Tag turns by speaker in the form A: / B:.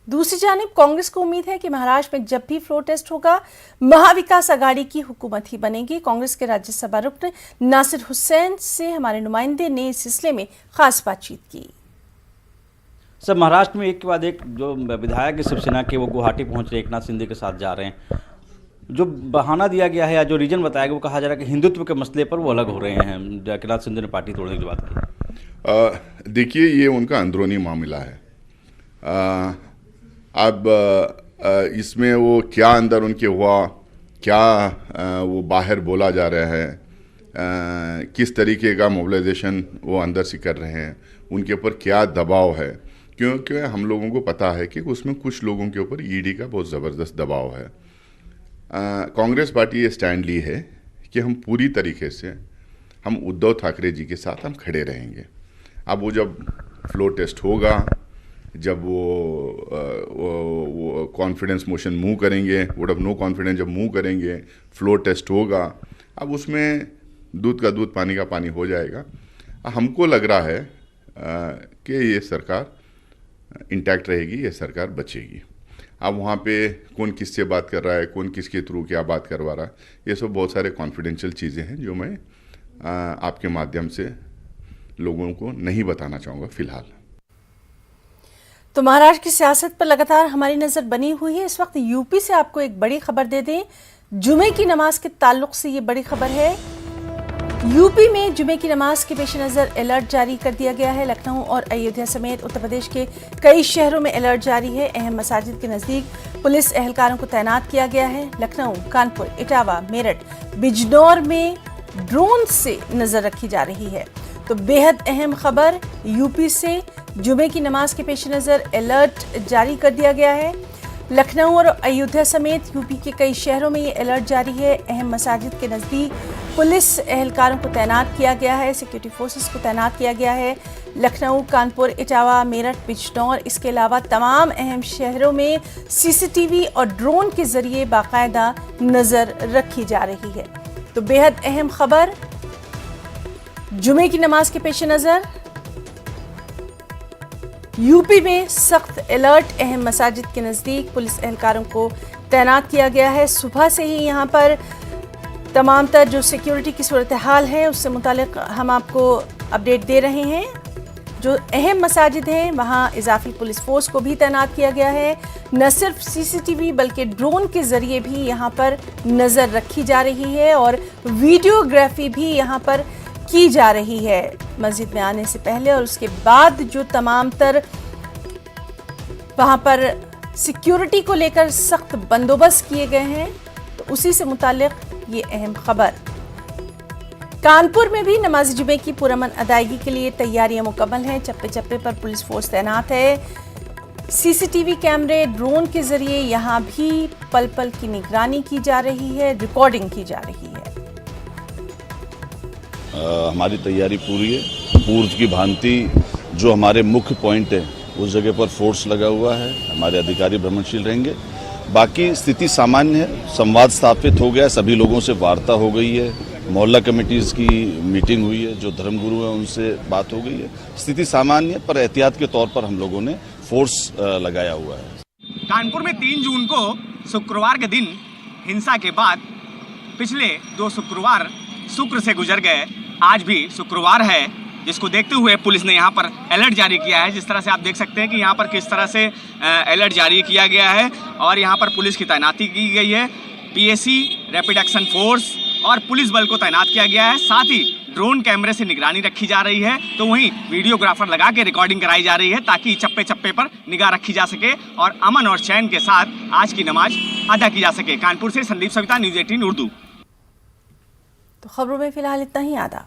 A: दूसरी जानिब कांग्रेस को उम्मीद है कि महाराष्ट्र में जब भी फ्लोर टेस्ट होगा महाविकास आघाड़ी की हुकूमत ही बनेगी। कांग्रेस के राज्यसभा रुकन नासिर हुसैन से हमारे नुमाइंदे ने इस सिलसिले में खास बातचीत की।
B: सर, महाराष्ट्र में एक के बाद एक जो विधायक है शिवसेना के वो गुवाहाटी पहुंच रहे एकनाथ शिंदे के साथ जा रहे हैं। जो बहाना दिया गया है या जो रीजन बताया गया वो कहा जा रहा है कि हिंदुत्व के मसले पर वो अलग हो रहे हैं। एकनाथ शिंदे ने पार्टी तोड़ने की बात की।
C: देखिए, ये उनका अंदरूनी मामला है। अब इसमें वो क्या अंदर उनके हुआ, क्या वो बाहर बोला जा रहा है, किस तरीके का मोबिलाइजेशन वो अंदर से कर रहे हैं, उनके ऊपर क्या दबाव है, क्योंकि हम लोगों को पता है कि उसमें कुछ लोगों के ऊपर ईडी का बहुत ज़बरदस्त दबाव है। कांग्रेस पार्टी ये स्टैंड ली है कि हम पूरी तरीके से हम उद्धव ठाकरे जी के साथ हम खड़े रहेंगे। अब वो जब फ्लोर टेस्ट होगा, जब वो कॉन्फिडेंस मोशन मूव करेंगे, वोट ऑफ नो कॉन्फिडेंस जब मूव करेंगे, फ्लोर टेस्ट होगा, अब उसमें दूध का दूध पानी का पानी हो जाएगा। हमको लग रहा है कि ये सरकार इंटैक्ट रहेगी, ये सरकार बचेगी। अब वहाँ पे कौन किससे बात कर रहा है, कौन किसके थ्रू क्या बात करवा रहा है, ये सब बहुत सारे कॉन्फिडेंशियल चीज़ें हैं जो मैं आपके माध्यम से लोगों को नहीं बताना चाहूँगा फिलहाल।
A: तो महाराष्ट्र की सियासत पर लगातार हमारी नजर बनी हुई है। इस वक्त यूपी से आपको एक बड़ी खबर दे दें। जुमे की नमाज के ताल्लुक से ये बड़ी खबर है। यूपी में जुमे की नमाज के पेश नज़र अलर्ट जारी कर दिया गया है। लखनऊ और अयोध्या समेत उत्तर प्रदेश के कई शहरों में अलर्ट जारी है। अहम मसाजिद के नज़दीक पुलिस एहलकारों को तैनात किया गया है। लखनऊ, कानपुर, इटावा, मेरठ, बिजनौर में ड्रोन से नजर रखी जा रही है। तो बेहद अहम खबर यूपी से, जुमे की नमाज के पेश नज़र अलर्ट जारी कर दिया गया है। लखनऊ और अयोध्या समेत यूपी के कई शहरों में ये अलर्ट जारी है। अहम मसाजिद के नज़दीक पुलिस एहलकारों को तैनात किया गया है, सिक्योरिटी फोर्सेस को तैनात किया गया है। लखनऊ, कानपुर, इटावा, मेरठ, बिजनौर, इसके अलावा तमाम अहम शहरों में सीसीटीवी और ड्रोन के जरिए बाकायदा नज़र रखी जा रही है। तो बेहद अहम खबर जुमे की नमाज के पेश नज़र यूपी में सख्त अलर्ट, अहम मसाजिद के नज़दीक पुलिस एहलकारों को तैनात किया गया है। सुबह से ही यहाँ पर तमाम तर जो सिक्योरिटी की सूरत हाल है उससे मुतालिक हम आपको अपडेट दे रहे हैं। जो अहम मसाजिद हैं वहाँ इजाफी पुलिस फोर्स को भी तैनात किया गया है। न सिर्फ सीसीटीवी बल्कि ड्रोन के ज़रिए भी यहाँ पर नज़र रखी जा रही है और वीडियोग्राफी भी यहाँ पर की जा रही है। मस्जिद में आने से पहले और उसके बाद जो तमाम तर वहाँ पर सिक्योरिटी को लेकर सख्त बंदोबस्त किए गए हैं, तो उसी से मुतालिक ये अहम खबर। कानपुर में भी नमाज जुमे की पुरअमन अदायगी के लिए तैयारियां मुकम्मल हैं। चप्पे चप्पे पर पुलिस फोर्स तैनात है। सीसीटीवी कैमरे, ड्रोन के जरिए यहाँ भी पल पल की निगरानी की जा रही है, रिकॉर्डिंग की जा रही है।
D: हमारी तैयारी पूरी है। पूर्व की भांति जो हमारे मुख्य पॉइंट है उस जगह पर फोर्स लगा हुआ है। हमारे अधिकारी भ्रमणशील रहेंगे। बाकी स्थिति सामान्य है। संवाद स्थापित हो गया, सभी लोगों से वार्ता हो गई है, मोहल्ला कमेटीज की मीटिंग हुई है, जो धर्मगुरु हैं उनसे बात हो गई है। स्थिति सामान्य है, पर एहतियात के तौर पर हम लोगों ने फोर्स लगाया हुआ है।
E: कानपुर में 3 जून को शुक्रवार के दिन हिंसा के बाद पिछले 2 शुक्रवार शुक्र से गुजर गए। आज भी शुक्रवार है, जिसको देखते हुए पुलिस ने यहाँ पर अलर्ट जारी किया है। जिस तरह से आप देख सकते हैं कि यहाँ पर किस तरह से अलर्ट जारी किया गया है और यहाँ पर पुलिस की तैनाती की गई है। पीएसी, रैपिड एक्शन फोर्स और पुलिस बल को तैनात किया गया है। साथ ही ड्रोन कैमरे से निगरानी रखी जा रही है, तो वहीं वीडियोग्राफर लगा के रिकॉर्डिंग कराई जा रही है ताकि चप्पे चप्पे पर निगाह रखी जा सके और अमन और चैन के साथ आज की नमाज अदा की जा सके। कानपुर से संदीप सविता, न्यूज़ 18 उर्दू।
A: तो खबरों में फिलहाल इतना ही। आदाब।